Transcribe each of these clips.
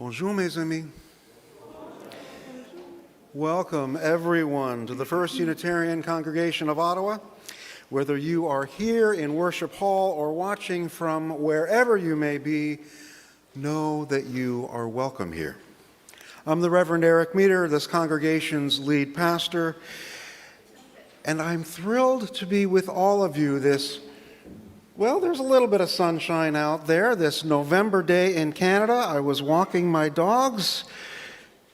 Bonjour, mes amis. Welcome, everyone, to the First Unitarian Congregation of Ottawa. Whether you are here in Worship Hall or watching from wherever you may be, know that you are welcome here. I'm the Reverend Eric Meter, this congregation's lead pastor, and I'm thrilled to be with all of you this, well, there's a little bit of sunshine out there. This November day in Canada, I was walking my dogs,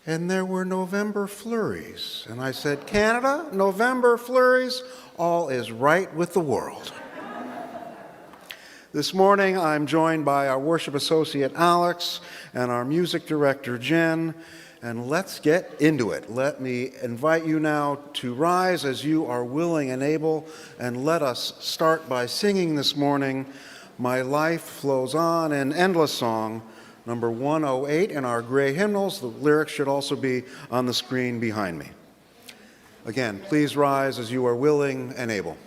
and there were November flurries. And I said, Canada, November flurries, all is right with the world. This morning, I'm joined by our worship associate, Alex, and our music director, Jen, and let's get into it. Let me invite you now to rise as you are willing and able, and let us start by singing this morning, My Life Flows On, an endless song, number 108 in our gray hymnals. The lyrics should also be on the screen behind me. Again, please rise as you are willing and able.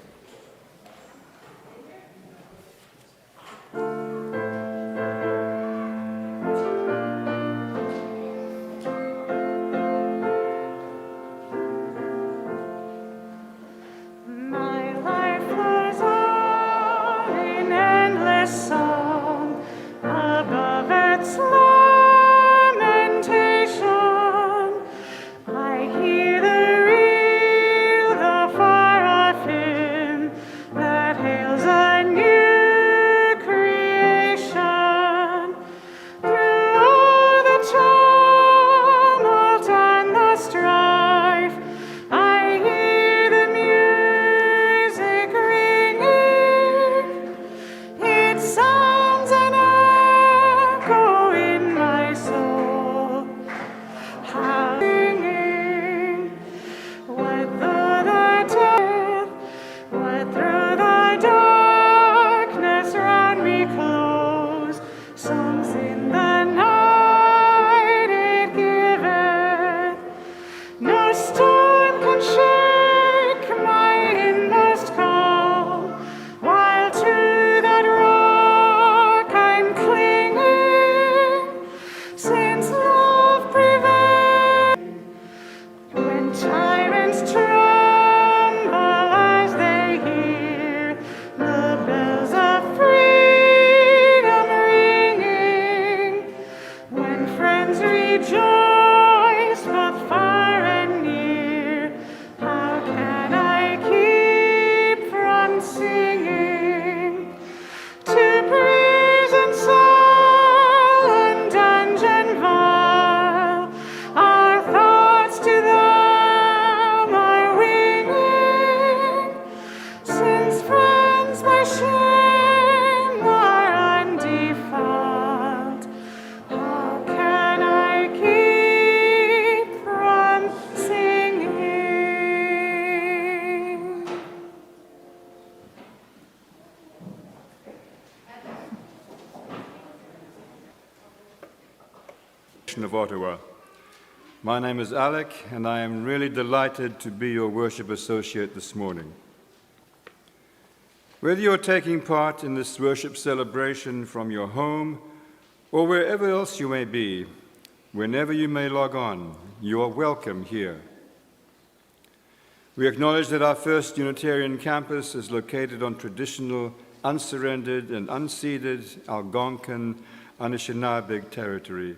Of Ottawa. My name is Alec, and I am really delighted to be your worship associate this morning. Whether you're taking part in this worship celebration from your home or wherever else you may be, whenever you may log on, you are welcome here. We acknowledge that our First Unitarian campus is located on traditional, unsurrendered, and unceded Algonquin Anishinaabe territory,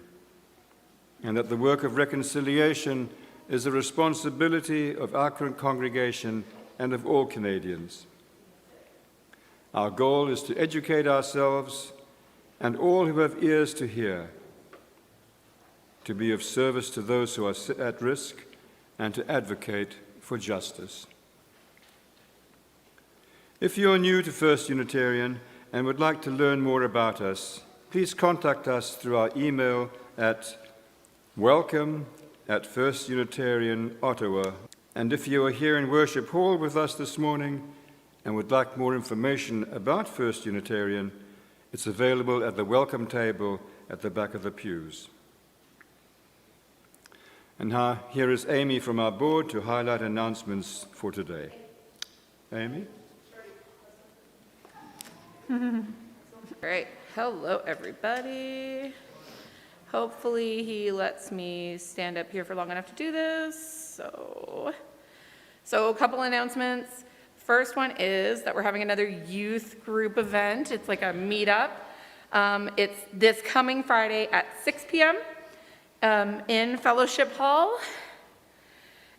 and that the work of reconciliation is the responsibility of our congregation and of all Canadians. Our goal is to educate ourselves and all who have ears to hear, to be of service to those who are at risk, and to advocate for justice. If you are new to First Unitarian and would like to learn more about us, please contact us through our email at welcome@firstunitarian.ottawa. And if you are here in Worship Hall with us this morning and would like more information about First Unitarian, it's available at the welcome table at the back of the pews. And here is Amy from our board to highlight announcements for today. Amy? Great. Hello, everybody. hopefully he lets me stand up here for long enough to do this. So a couple announcements. First one is that we're having another youth group event. It's like a meetup. It's this coming Friday at 6 p.m. In Fellowship Hall.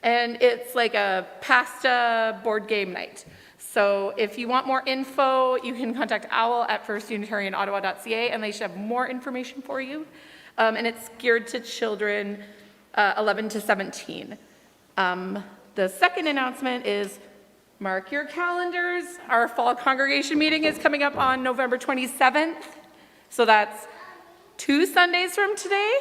And it's like a pasta board game night. So if you want more info, you can contact Owl at firstunitarianottawa.ca, and they should have more information for you. And it's geared to children 11 to 17. The second announcement is, mark your calendars. Our fall congregation meeting is coming up on November 27th. So that's 2 Sundays from today.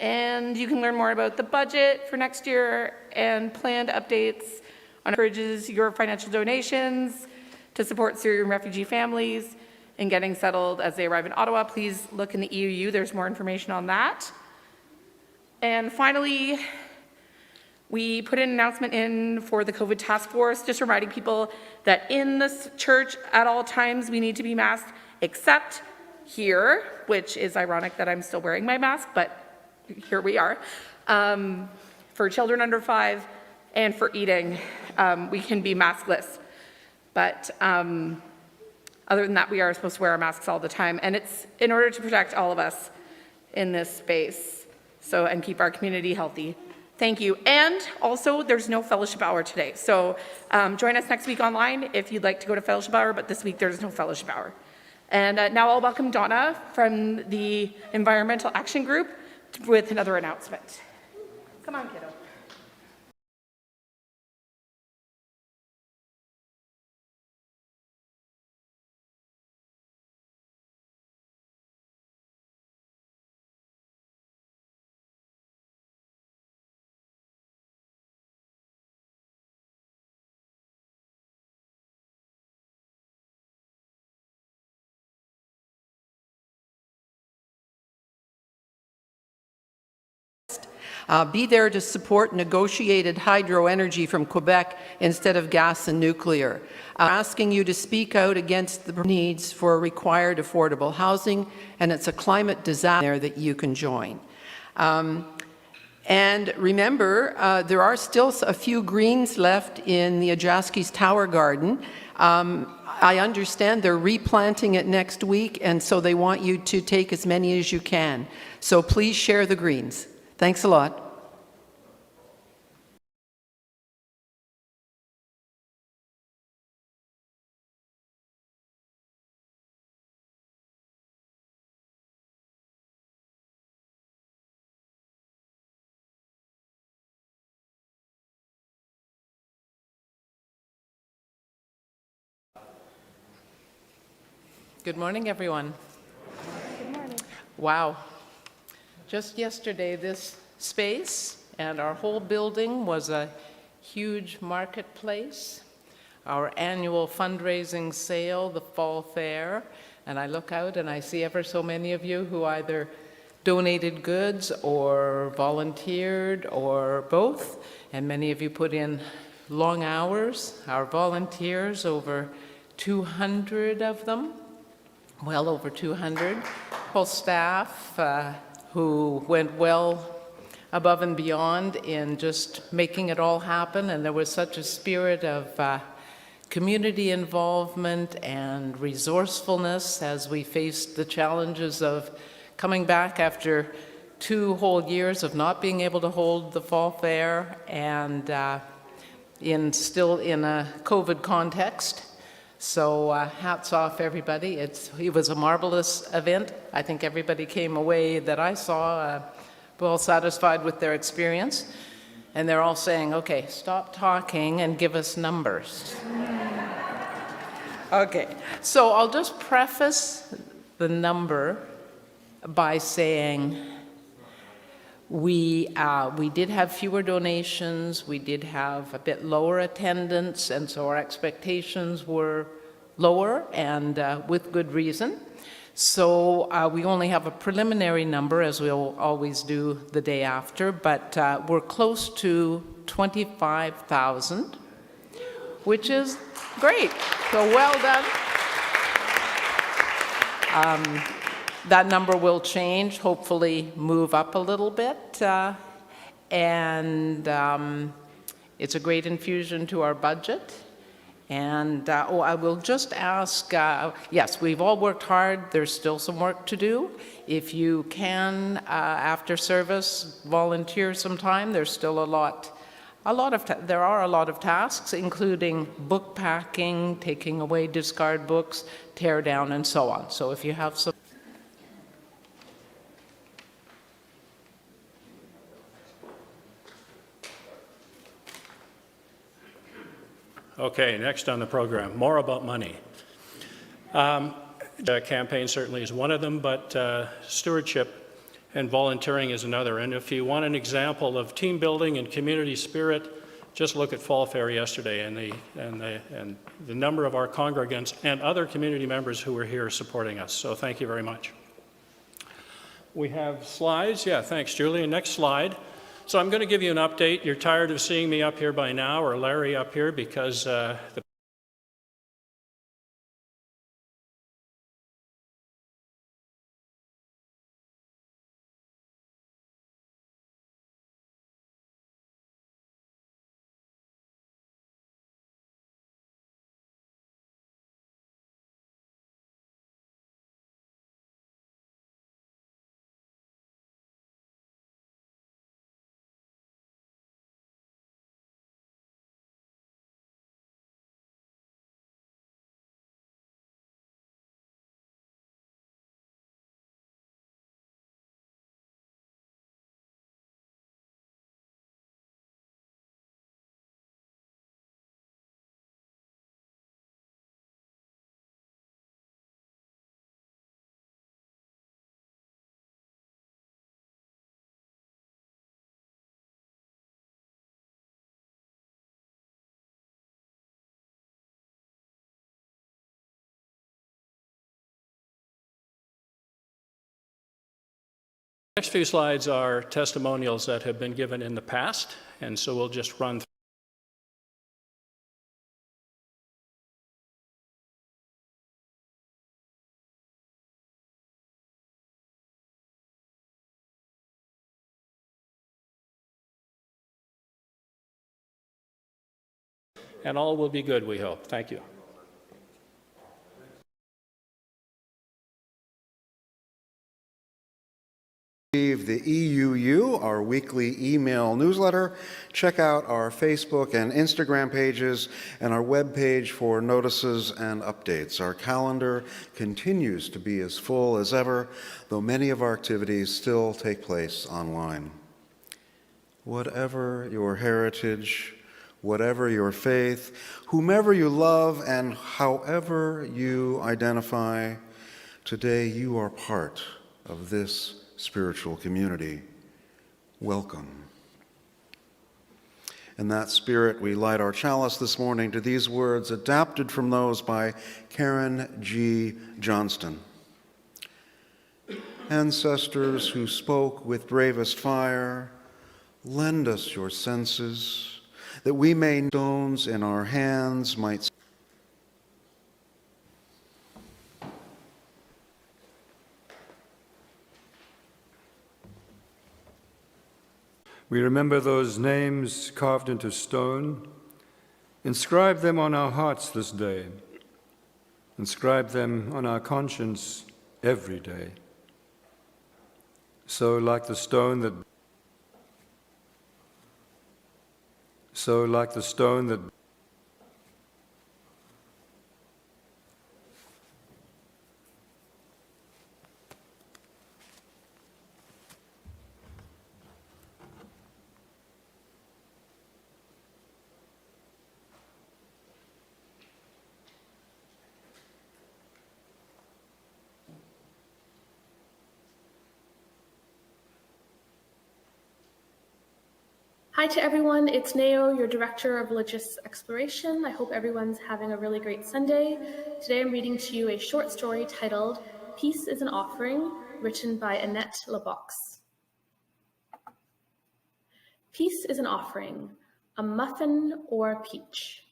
And you can learn more about the budget for next year and planned updates on encourages your financial donations to support Syrian refugee families in getting settled as they arrive in Ottawa. Please look in the EUU, there's more information on that. And finally, we put an announcement in for the COVID task force, just reminding people that in this church at all times we need to be masked, except here, which is ironic that I'm still wearing my mask, but here we are. For children under 5 and for eating, we can be maskless. But other than that, we are supposed to wear our masks all the time. And it's in order to protect all of us in this space, and keep our community healthy. Thank you. And also, there's no fellowship hour today. So join us next week online if you'd like to go to fellowship hour, but this week there's no fellowship hour. And now I'll welcome Donna from the Environmental Action Group with another announcement. Come on, kiddo. Be there to support negotiated hydro energy from Quebec instead of gas and nuclear. Asking you to speak out against the needs for required affordable housing, and it's a climate disaster that you can join. And remember, there are still a few greens left in the Ajaski's Tower Garden. I understand they're replanting it next week, and so they want you to take as many as you can. So please share the greens. Thanks a lot. Good morning, everyone. Good morning. Wow. Just yesterday, this space and our whole building was a huge marketplace. Our annual fundraising sale, the fall fair, and I look out and I see ever so many of you who either donated goods or volunteered or both, and many of you put in long hours. Our volunteers, over 200 of them, well over 200. Whole staff who went well above and beyond in just making it all happen, and there was such a spirit of community involvement and resourcefulness as we faced the challenges of coming back after 2 whole years of not being able to hold the fall fair and still in a COVID context. So hats off, everybody. It was a marvelous event. I think everybody came away that I saw well satisfied with their experience. And they're all saying, okay, stop talking and give us numbers. Okay, so I'll just preface the number by saying we did have fewer donations, we did have a bit lower attendance, and so our expectations were lower, and with good reason. So we only have a preliminary number, as we'll always do the day after, but we're close to 25,000, which is great. So well done. That number will change, hopefully move up a little bit. And it's a great infusion to our budget. And, I will just ask, yes, we've all worked hard. There's still some work to do. If you can, after service, volunteer some time. There's still there are a lot of tasks, including book packing, taking away discard books, tear down, and so on. So if you have some... Okay, next on the program, more about money. The campaign certainly is one of them, but stewardship and volunteering is another. And if you want an example of team building and community spirit, just look at Fall Fair yesterday and the number of our congregants and other community members who were here supporting us. So thank you very much. We have slides. Yeah, thanks, Julie. Next slide. So I'm going to give you an update. You're tired of seeing me up here by now, or Larry up here, because the next few slides are testimonials that have been given in the past, and so we'll just run through. And all will be good, we hope. Thank you. The EUU, our weekly email newsletter. Check out our Facebook and Instagram pages and our webpage for notices and updates. Our calendar continues to be as full as ever, though many of our activities still take place online. Whatever your heritage, whatever your faith, whomever you love, and however you identify, today you are part of this spiritual community. Welcome. In that spirit, we light our chalice this morning to these words adapted from those by Karen G. Johnston. Ancestors who spoke with bravest fire, lend us your senses, that we may stones in our hands might. We remember those names carved into stone. Inscribe them on our hearts this day. Inscribe them on our conscience every day. So like the stone that Hi to everyone, it's Nao, your Director of Religious Exploration. I hope everyone's having a really great Sunday. Today I'm reading to you a short story titled Peace is an Offering, written by Annette Lebox. Peace is an offering, a muffin or a peach.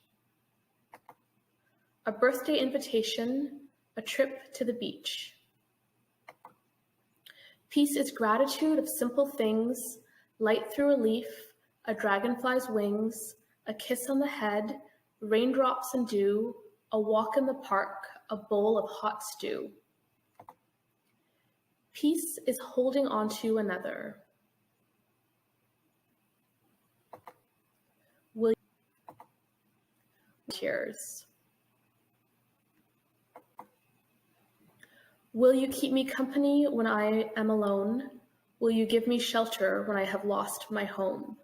A birthday invitation, a trip to the beach. Peace is gratitude of simple things, light through a leaf, a dragonfly's wings, a kiss on the head, raindrops and dew, a walk in the park, a bowl of hot stew. Peace is holding on to another. Will tears. Will you keep me company when I am alone? Will you give me shelter when I have lost my home?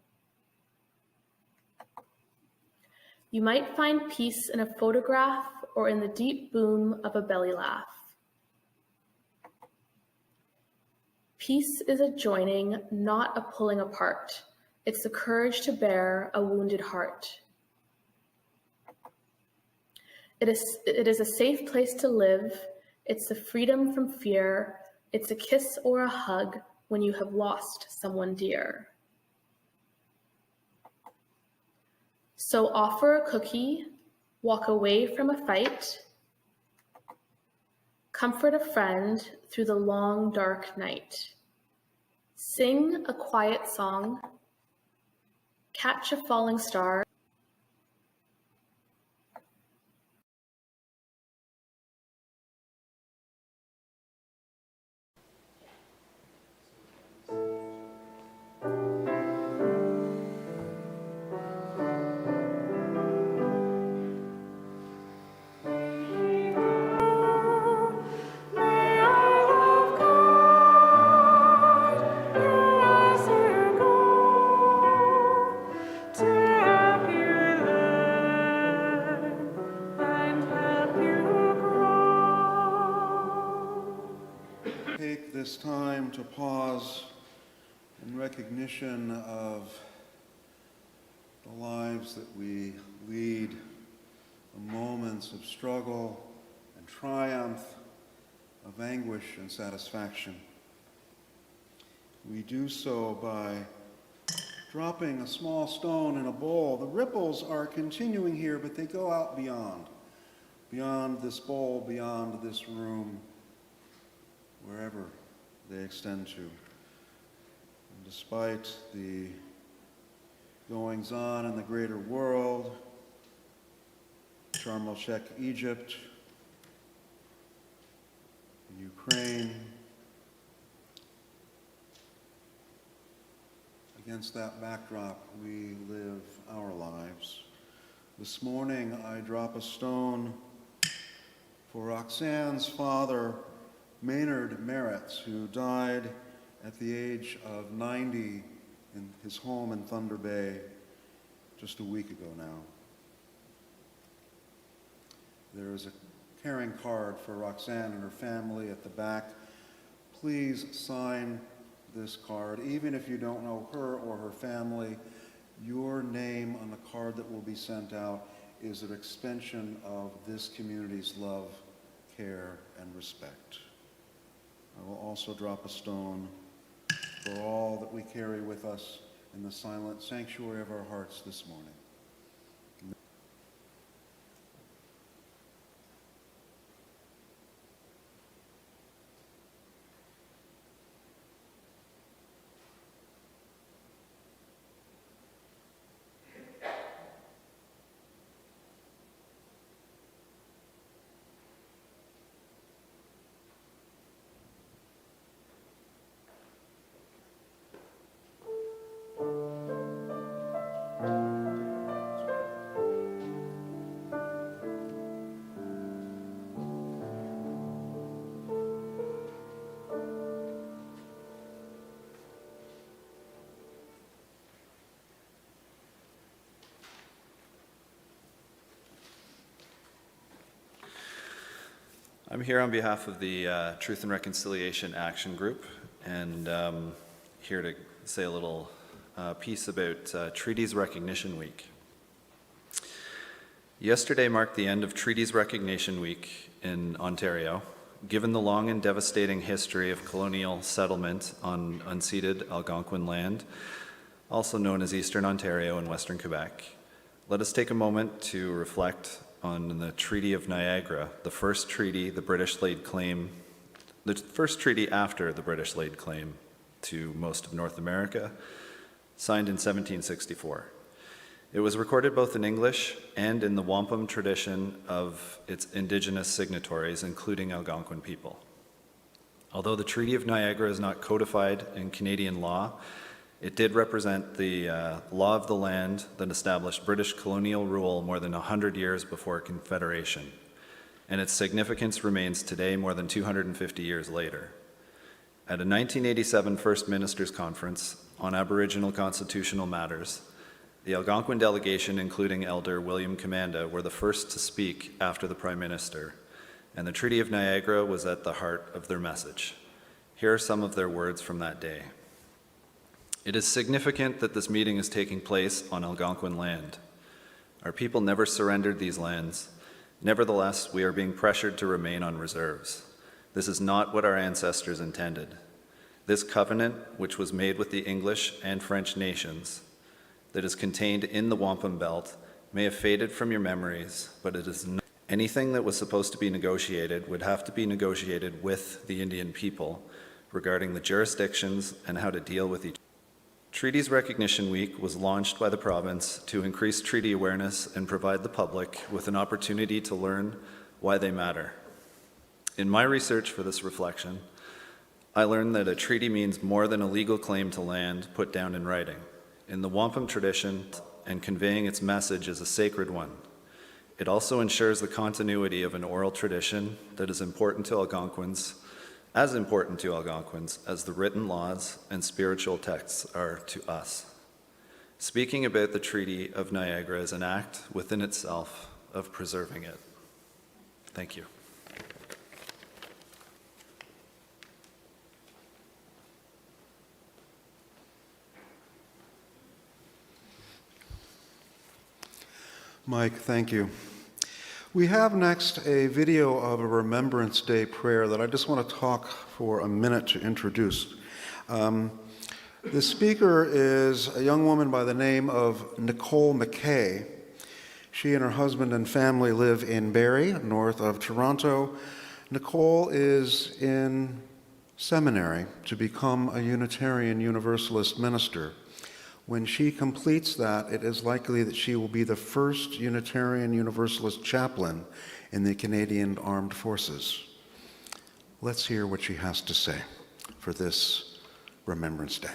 You might find peace in a photograph or in the deep boom of a belly laugh. Peace is a joining, not a pulling apart. It's the courage to bear a wounded heart. It is a safe place to live. It's the freedom from fear. It's a kiss or a hug when you have lost someone dear. So offer a cookie, walk away from a fight, comfort a friend through the long, dark night. Sing a quiet song, catch a falling star. Take this time to pause in recognition of the lives that we lead, the moments of struggle and triumph, of anguish and satisfaction. We do so by dropping a small stone in a bowl. The ripples are continuing here, but they go out beyond this bowl, beyond this room, wherever they extend to. And despite the goings-on in the greater world, Sharm el-Sheikh, Egypt, Ukraine, against that backdrop, we live our lives. This morning, I drop a stone for Roxanne's father, Maynard Merritz, who died at the age of 90 in his home in Thunder Bay just a week ago now. There is a caring card for Roxanne and her family at the back. Please sign this card. Even if you don't know her or her family, your name on the card that will be sent out is an extension of this community's love, care, and respect. I will also drop a stone for all that we carry with us in the silent sanctuary of our hearts this morning. I'm here on behalf of the Truth and Reconciliation Action Group, and here to say a little piece about Treaties Recognition Week. Yesterday marked the end of Treaties Recognition Week in Ontario. Given the long and devastating history of colonial settlement on unceded Algonquin land, also known as Eastern Ontario and Western Quebec, let us take a moment to reflect on the Treaty of Niagara, the first treaty the British laid claim the first treaty after the British laid claim to most of North America, signed in 1764. It was recorded both in English and in the wampum tradition of its indigenous signatories, including Algonquin people. Although the Treaty of Niagara is not codified in Canadian law, it did represent the law of the land that established British colonial rule more than 100 years before Confederation, and its significance remains today more than 250 years later. At a 1987 First Ministers' Conference on Aboriginal Constitutional Matters, the Algonquin delegation, including Elder William Commanda, were the first to speak after the Prime Minister, and the Treaty of Niagara was at the heart of their message. Here are some of their words from that day. It is significant that this meeting is taking place on Algonquin land. Our people never surrendered these lands. Nevertheless, we are being pressured to remain on reserves. This is not what our ancestors intended. This covenant, which was made with the English and French nations, that is contained in the wampum belt, may have faded from your memories, but it is not. Anything that was supposed to be negotiated would have to be negotiated with the Indian people regarding the jurisdictions and how to deal with each other. Treaties Recognition Week was launched by the province to increase treaty awareness and provide the public with an opportunity to learn why they matter. In my research for this reflection, I learned that a treaty means more than a legal claim to land put down in writing. In the wampum tradition, and conveying its message is a sacred one. It also ensures the continuity of an oral tradition that is important to Algonquins, as important to Algonquins as the written laws and spiritual texts are to us. Speaking about the Treaty of Niagara is an act within itself of preserving it. Thank you. Mike, thank you. We have next a video of a Remembrance Day prayer that I just want to talk for a minute to introduce. The speaker is a young woman by the name of Nicole McKay. She and her husband and family live in Barrie, north of Toronto. Nicole is in seminary to become a Unitarian Universalist minister. When she completes that, it is likely that she will be the first Unitarian Universalist chaplain in the Canadian Armed Forces. Let's hear what she has to say for this Remembrance Day.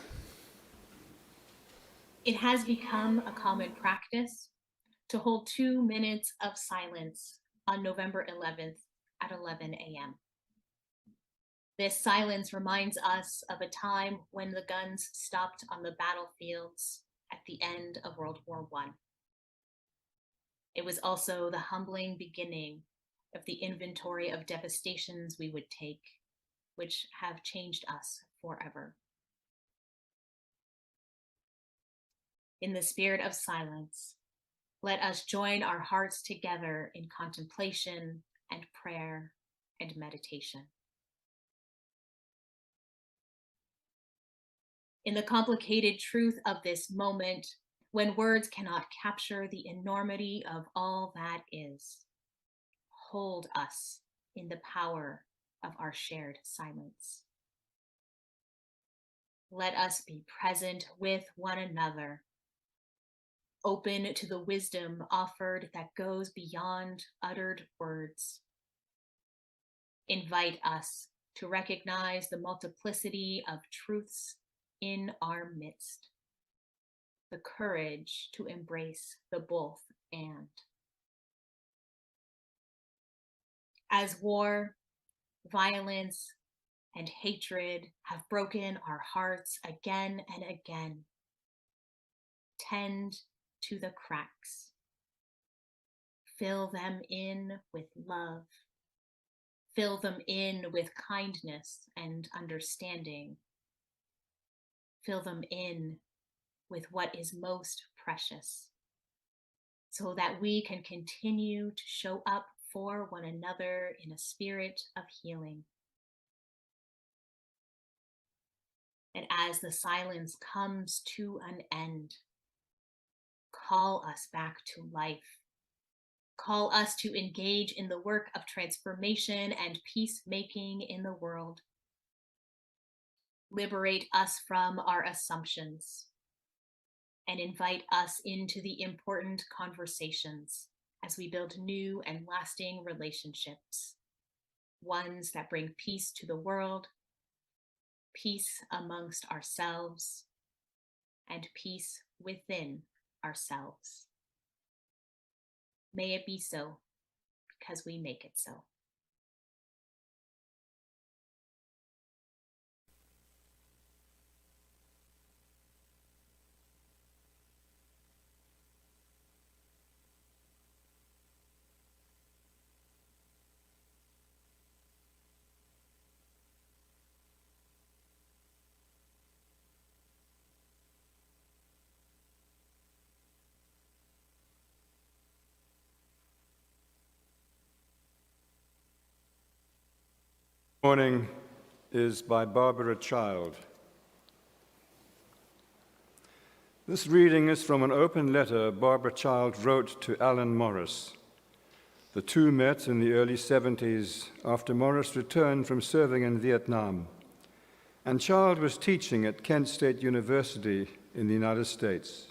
It has become a common practice to hold 2 minutes of silence on November 11th at 11 a.m. This silence reminds us of a time when the guns stopped on the battlefields at the end of World War I. It was also the humbling beginning of the inventory of devastations we would take, which have changed us forever. In the spirit of silence, let us join our hearts together in contemplation and prayer and meditation. In the complicated truth of this moment, when words cannot capture the enormity of all that is, hold us in the power of our shared silence. Let us be present with one another, open to the wisdom offered that goes beyond uttered words. Invite us to recognize the multiplicity of truths in our midst, the courage to embrace the both and. As war, violence, and hatred have broken our hearts again and again, tend to the cracks. Fill them in with love. Fill them in with kindness and understanding. Fill them in with what is most precious, so that we can continue to show up for one another in a spirit of healing. And as the silence comes to an end, call us back to life, call us to engage in the work of transformation and peacemaking in the world. Liberate us from our assumptions and invite us into the important conversations as we build new and lasting relationships, ones that bring peace to the world, peace amongst ourselves, and peace within ourselves. May it be so, because we make it so. Morning is by Barbara Child. This reading is from an open letter Barbara Child wrote to Alan Morris. The two met in the early 70s after Morris returned from serving in Vietnam, and Child was teaching at Kent State University in the United States.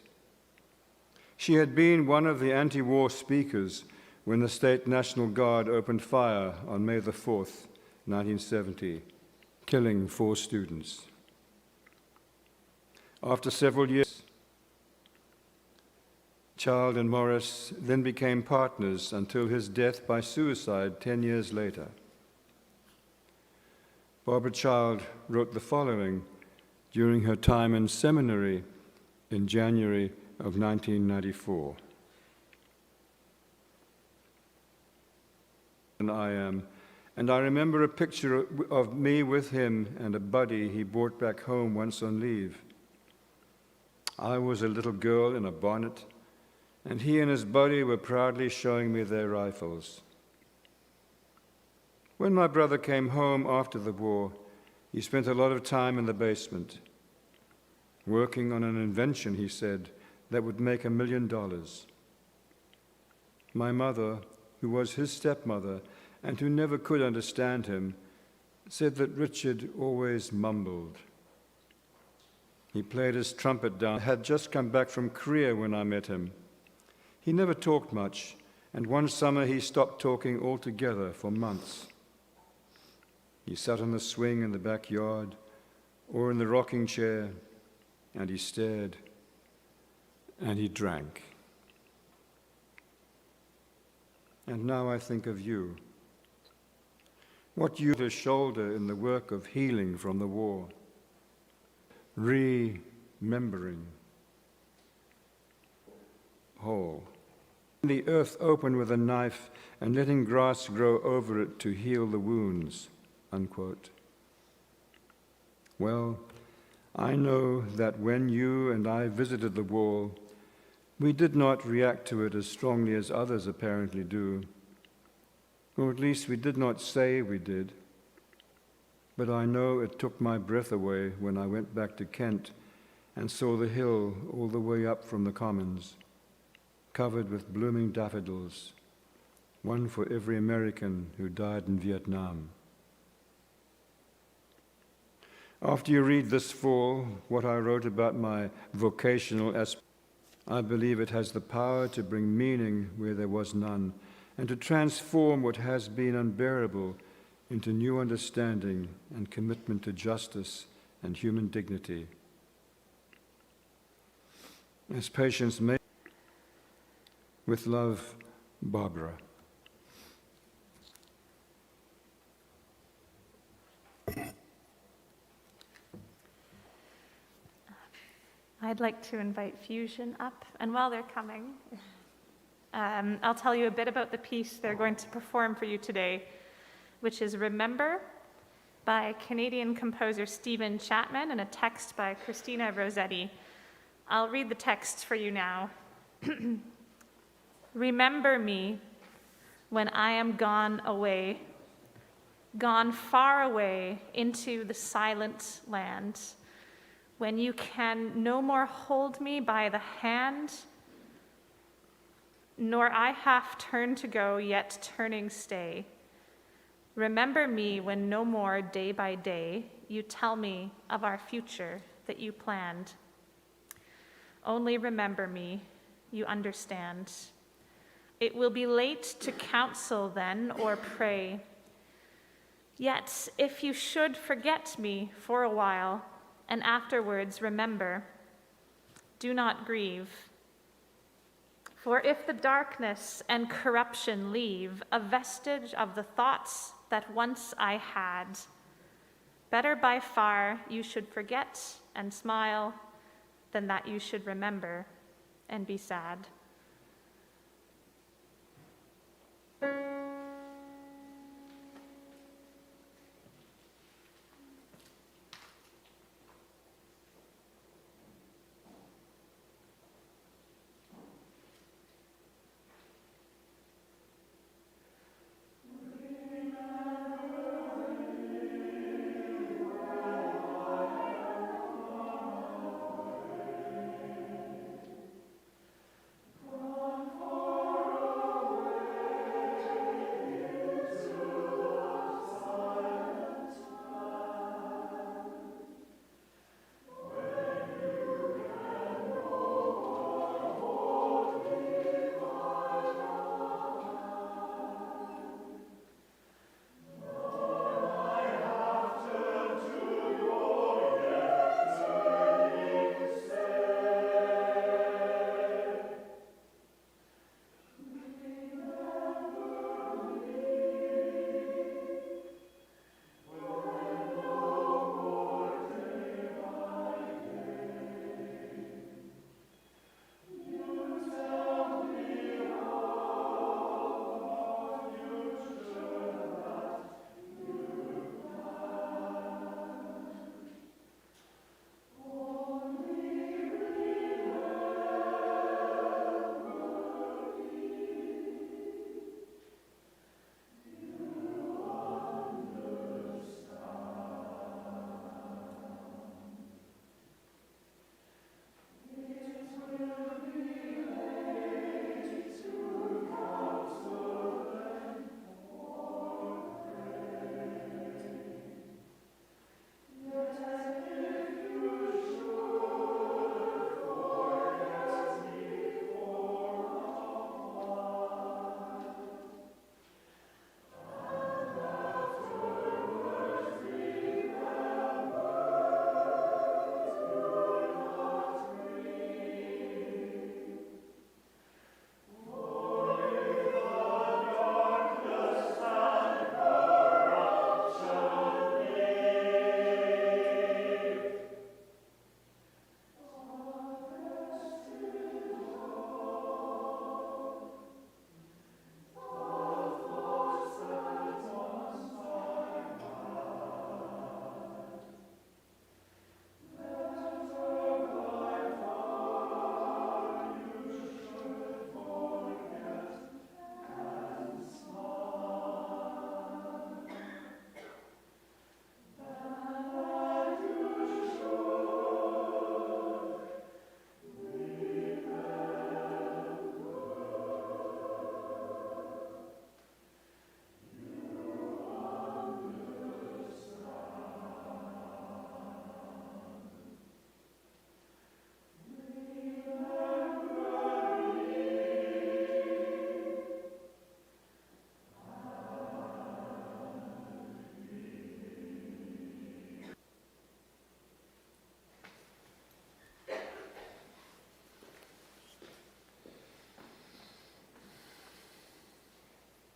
She had been one of the anti-war speakers when the State National Guard opened fire on May the 4th, 1970, killing 4 students. After several years, Child and Morris then became partners until his death by suicide 10 years later. Barbara Child wrote the following during her time in seminary in January of 1994. And I remember a picture of me with him and a buddy he brought back home once on leave. I was a little girl in a bonnet, and he and his buddy were proudly showing me their rifles. When my brother came home after the war, he spent a lot of time in the basement, working on an invention, he said, that would make $1 million. My mother, who was his stepmother and who never could understand him, said that Richard always mumbled. He played his trumpet down. I had just come back from Korea when I met him. He never talked much, and one summer he stopped talking altogether for months. He sat on the swing in the backyard or in the rocking chair, and he stared, and he drank. And now I think of you. What you have shoulder in the work of healing from the war, remembering, whole. The earth open with a knife and letting grass grow over it to heal the wounds, unquote. Well, I know that when you and I visited the wall, we did not react to it as strongly as others apparently do, or at least we did not say we did. But I know it took my breath away when I went back to Kent and saw the hill all the way up from the Commons, covered with blooming daffodils, one for every American who died in Vietnam. After you read this fall what I wrote about my vocational aspirations, I believe it has the power to bring meaning where there was none, and to transform what has been unbearable into new understanding and commitment to justice and human dignity. As patience may, with love, Barbara. I'd like to invite Fusion up, and while they're coming, I'll tell you a bit about the piece they're going to perform for you today, which is Remember by Canadian composer Stephen Chapman and a text by Christina Rossetti. I'll read the text for you now. Remember me when I am gone away, gone far away into the silent land, when you can no more hold me by the hand, nor I half turn to go, yet turning stay. Remember me when no more day by day you tell me of our future that you planned. Only remember me, you understand. It will be late to counsel then or pray. Yet if you should forget me for a while and afterwards remember, do not grieve. For if the darkness and corruption leave a vestige of the thoughts that once I had, better by far you should forget and smile than that you should remember and be sad.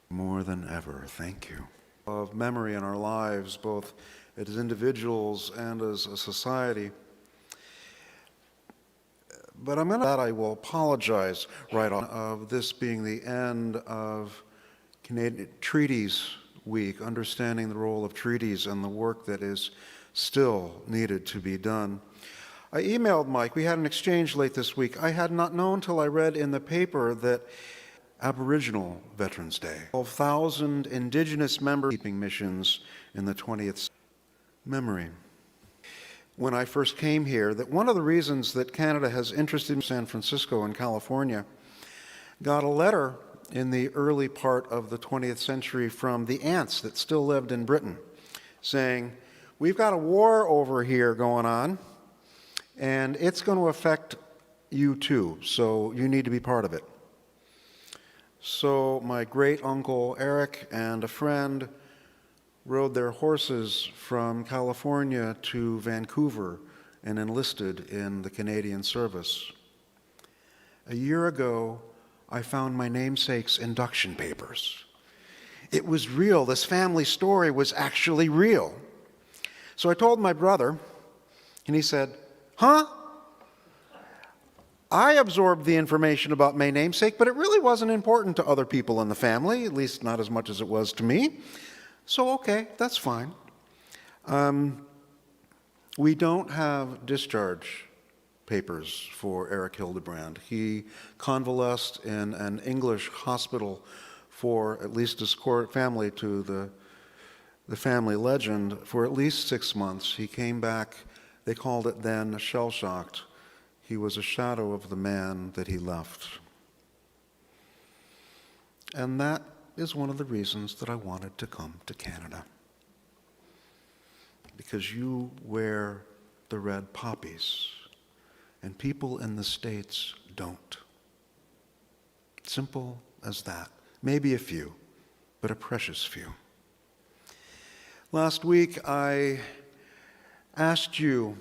More than ever, thank you. Of memory in our lives, both as individuals and as a society. But I will apologize right on of this being the end of Canadian Treaties Week, understanding the role of treaties and the work that is still needed to be done. I emailed Mike. We had an exchange late this week. I had not known till I read in the paper that Aboriginal Veterans Day, 12,000 Indigenous members keeping missions in the 20th memory. When I first came here, that one of the reasons that Canada has interested in San Francisco and California got a letter in the early part of the 20th century from the aunts that still lived in Britain saying, we've got a war over here going on, and it's going to affect you too, so you need to be part of it. So my great uncle Eric and a friend rode their horses from California to Vancouver and enlisted in the Canadian service. A year ago, I found my namesake's induction papers. It was real. This family story was actually real. So I told my brother, and he said, huh? I absorbed the information about my namesake, but it really wasn't important to other people in the family, at least not as much as it was to me. So, okay, that's fine. We don't have discharge papers for Eric Hildebrand. He convalesced in an English hospital for, at least his family to the family legend, for at least 6 months. He came back, they called it then shell-shocked. He was a shadow of the man that he left. And that is one of the reasons that I wanted to come to Canada. Because you wear the red poppies, and people in the States don't. Simple as that. Maybe a few, but a precious few. Last week, I asked you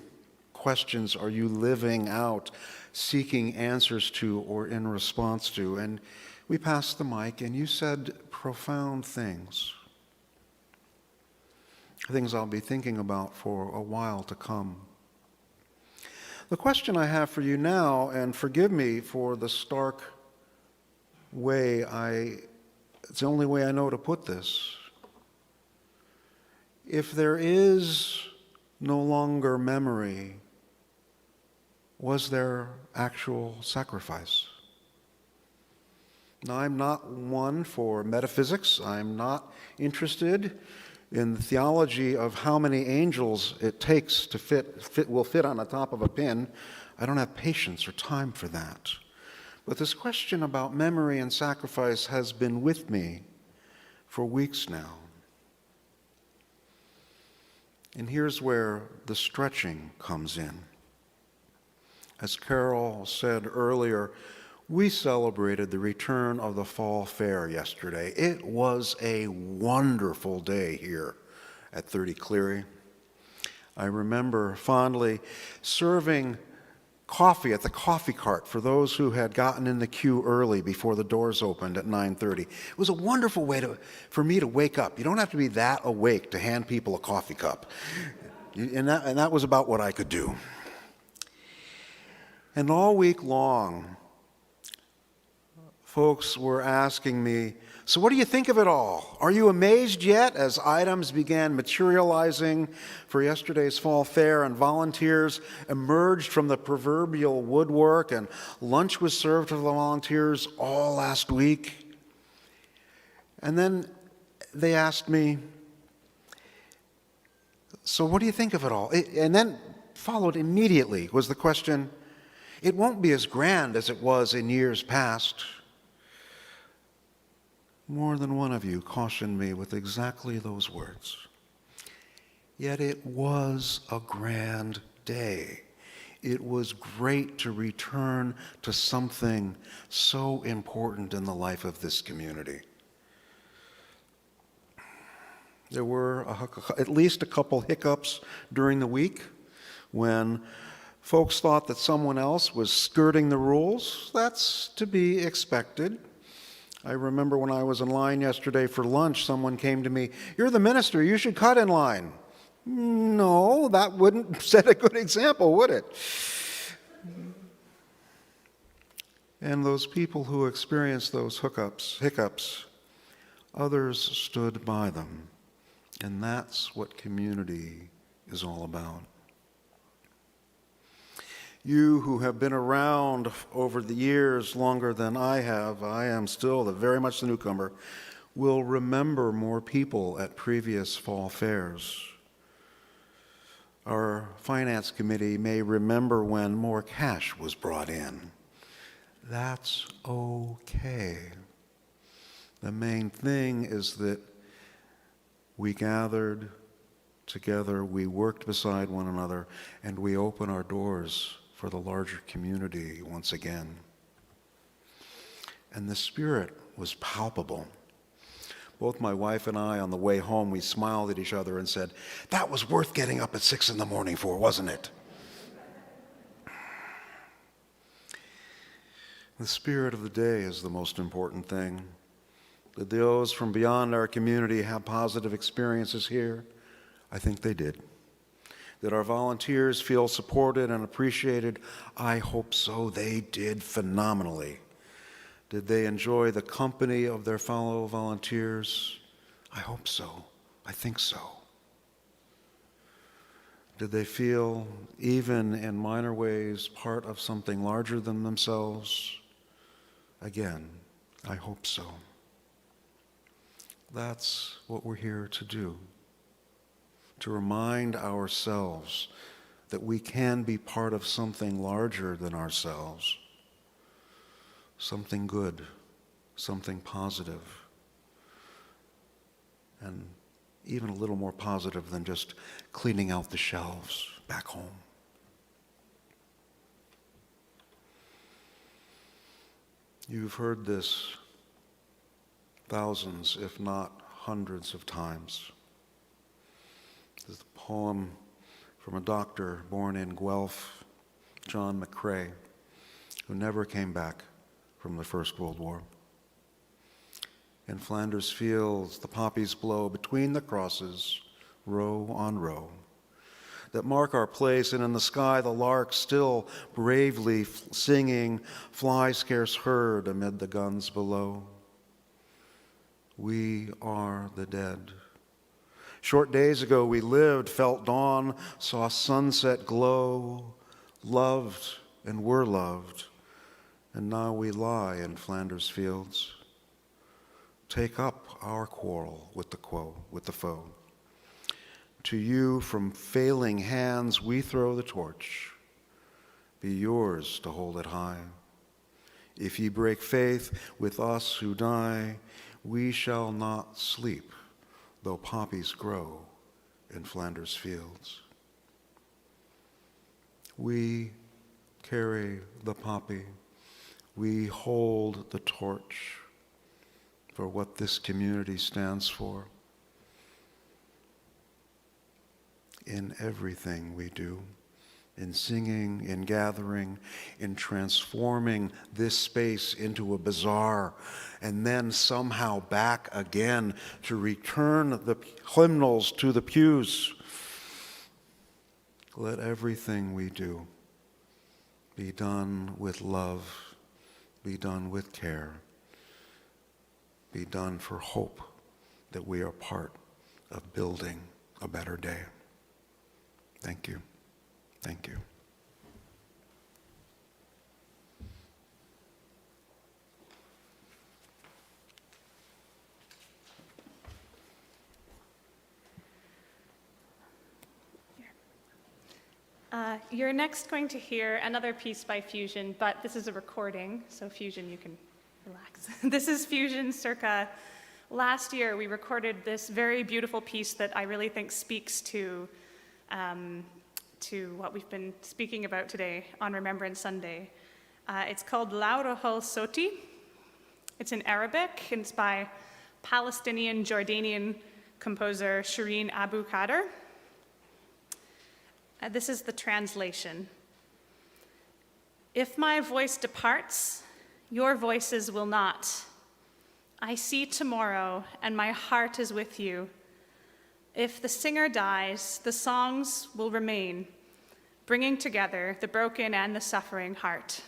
questions are you living out, seeking answers to, or in response to? And we passed the mic, and you said profound things. Things I'll be thinking about for a while to come. The question I have for you now, and forgive me for the stark way it's the only way I know to put this. If there is no longer memory, was there actual sacrifice? Now, I'm not one for metaphysics. I'm not interested in the theology of how many angels it takes to will fit on the top of a pin. I don't have patience or time for that. But this question about memory and sacrifice has been with me for weeks now. And here's where the stretching comes in. As Carol said earlier, we celebrated the return of the fall fair yesterday. It was a wonderful day here at 30 Cleary. I remember fondly serving coffee at the coffee cart for those who had gotten in the queue early before the doors opened at 9:30. It was a wonderful way for me to wake up. You don't have to be that awake to hand people a coffee cup. And that was about what I could do. And all week long, folks were asking me, so what do you think of it all? Are you amazed yet as items began materializing for yesterday's fall fair and volunteers emerged from the proverbial woodwork and lunch was served to the volunteers all last week? And then they asked me, so what do you think of it all? And then followed immediately was the question, it won't be as grand as it was in years past. More than one of you cautioned me with exactly those words. Yet it was a grand day. It was great to return to something so important in the life of this community. There were at least a couple hiccups during the week when folks thought that someone else was skirting the rules. That's to be expected. I remember when I was in line yesterday for lunch, someone came to me, "You're the minister, you should cut in line." No, that wouldn't set a good example, would it? And those people who experienced those hiccups, others stood by them. And that's what community is all about. You who have been around over the years longer than I have, I am still very much the newcomer, will remember more people at previous fall fairs. Our finance committee may remember when more cash was brought in. That's okay. The main thing is that we gathered together, we worked beside one another, and we open our doors for the larger community once again. And the Spirit was palpable. Both my wife and I, on the way home, we smiled at each other and said, "That was worth getting up at 6 in the morning for, wasn't it?" The spirit of the day is the most important thing. Did those from beyond our community have positive experiences here? I think they did. Did our volunteers feel supported and appreciated? I hope so. They did phenomenally. Did they enjoy the company of their fellow volunteers? I hope so. I think so. Did they feel, even in minor ways, part of something larger than themselves? Again, I hope so. That's what we're here to do, to remind ourselves that we can be part of something larger than ourselves, something good, something positive, and even a little more positive than just cleaning out the shelves back home. You've heard this thousands, if not hundreds of times. This is a poem from a doctor born in Guelph, John McCrae, who never came back from the First World War. In Flanders fields, the poppies blow between the crosses, row on row, that mark our place, and in the sky the lark still bravely singing, fly scarce heard amid the guns below. We are the dead. Short days ago we lived, felt dawn, saw sunset glow, loved and were loved, and now we lie in Flanders fields. Take up our quarrel with the foe. To you from failing hands we throw the torch. Be yours to hold it high. If ye break faith with us who die, we shall not sleep, though poppies grow in Flanders fields. We carry the poppy. We hold the torch for what this community stands for. In everything we do, in singing, in gathering, in transforming this space into a bazaar, and then somehow back again to return the hymnals to the pews. Let everything we do be done with love, be done with care, be done for hope that we are part of building a better day. Thank you. Thank you. You're next going to hear another piece by Fusion, but this is a recording, so Fusion, you can relax. This is Fusion circa last year. We recorded this very beautiful piece that I really think speaks to what we've been speaking about today on Remembrance Sunday. It's called Laura Hul Soti. It's in Arabic, and it's by Palestinian Jordanian composer Shireen Abu Qadir. This is the translation. If my voice departs, your voices will not. I see tomorrow, and my heart is with you. If the singer dies, the songs will remain, bringing together the broken and the suffering heart.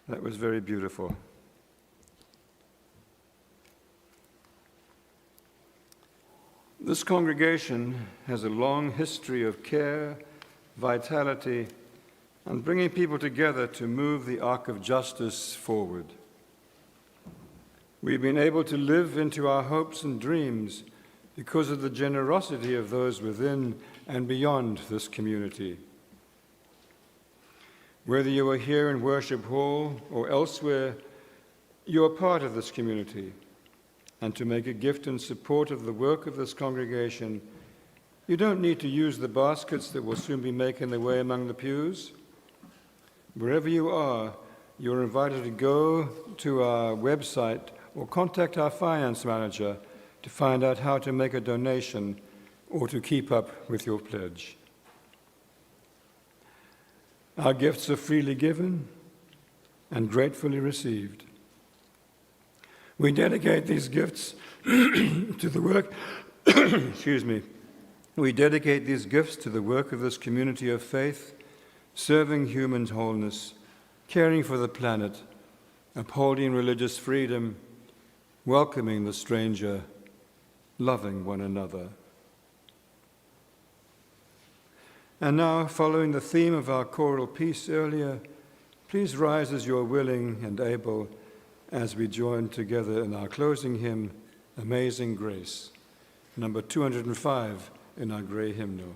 That was very beautiful. This congregation has a long history of care, vitality, and bringing people together to move the arc of justice forward. We've been able to live into our hopes and dreams because of the generosity of those within and beyond this community. Whether you are here in Worship Hall or elsewhere, you are part of this community. And to make a gift in support of the work of this congregation, you don't need to use the baskets that will soon be making their way among the pews. Wherever you are invited to go to our website or contact our finance manager to find out how to make a donation or to keep up with your pledge. Our gifts are freely given and gratefully received. We dedicate these gifts to the work, We dedicate these gifts to the work of this community of faith, serving human wholeness, caring for the planet, upholding religious freedom, welcoming the stranger, loving one another. And now, following the theme of our choral piece earlier, please rise as you are willing and able as we join together in our closing hymn, Amazing Grace, number 205 in our grey hymnal.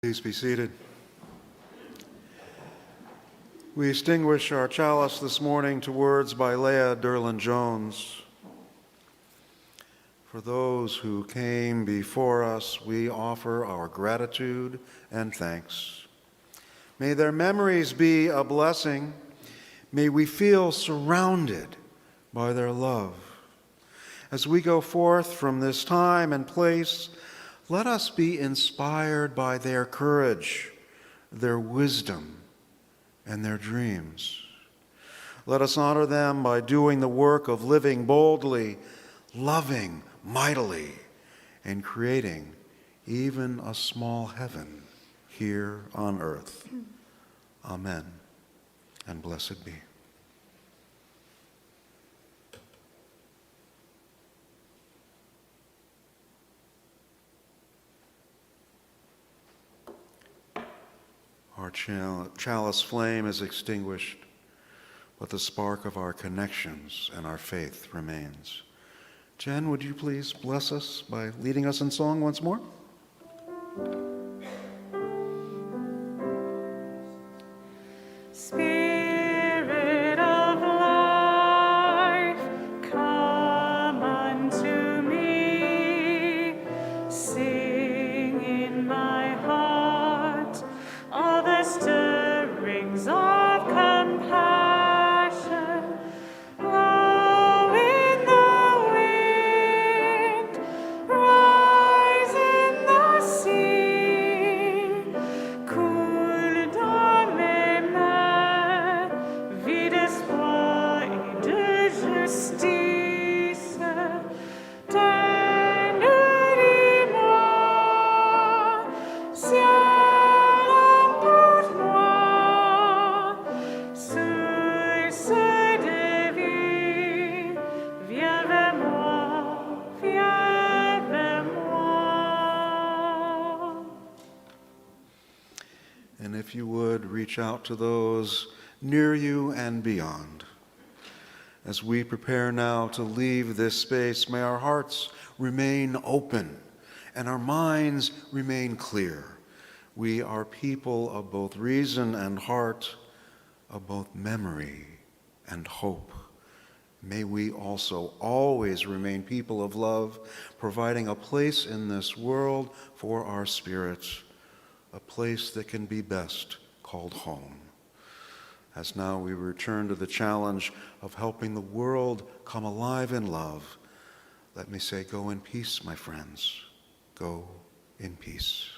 Please be seated. We extinguish our chalice this morning to words by Leah Derlin-Jones. For those who came before us, we offer our gratitude and thanks. May their memories be a blessing. May we feel surrounded by their love. As we go forth from this time and place, let us be inspired by their courage, their wisdom, and their dreams. Let us honor them by doing the work of living boldly, loving mightily, and creating even a small heaven here on earth. Amen, and blessed be. Our chalice flame is extinguished, but the spark of our connections and our faith remains. Jen, would you please bless us by leading us in song once more? Spirit of life, come unto me. Sing in my heart all the stirrings of compassion. Blow in the wind, rise in the sea. Coule dans mes mains, vie d'espoir et de justice. Dis-moi, ciel emporte-moi, source de vie, viens vers moi, viens vers moi. And if you would, reach out to those near you and beyond. As we prepare now to leave this space, may our hearts remain open and our minds remain clear. We are people of both reason and heart, of both memory and hope. May we also always remain people of love, providing a place in this world for our spirits, a place that can be best called home. As now we return to the challenge of helping the world come alive in love, let me say, go in peace, my friends. Go in peace.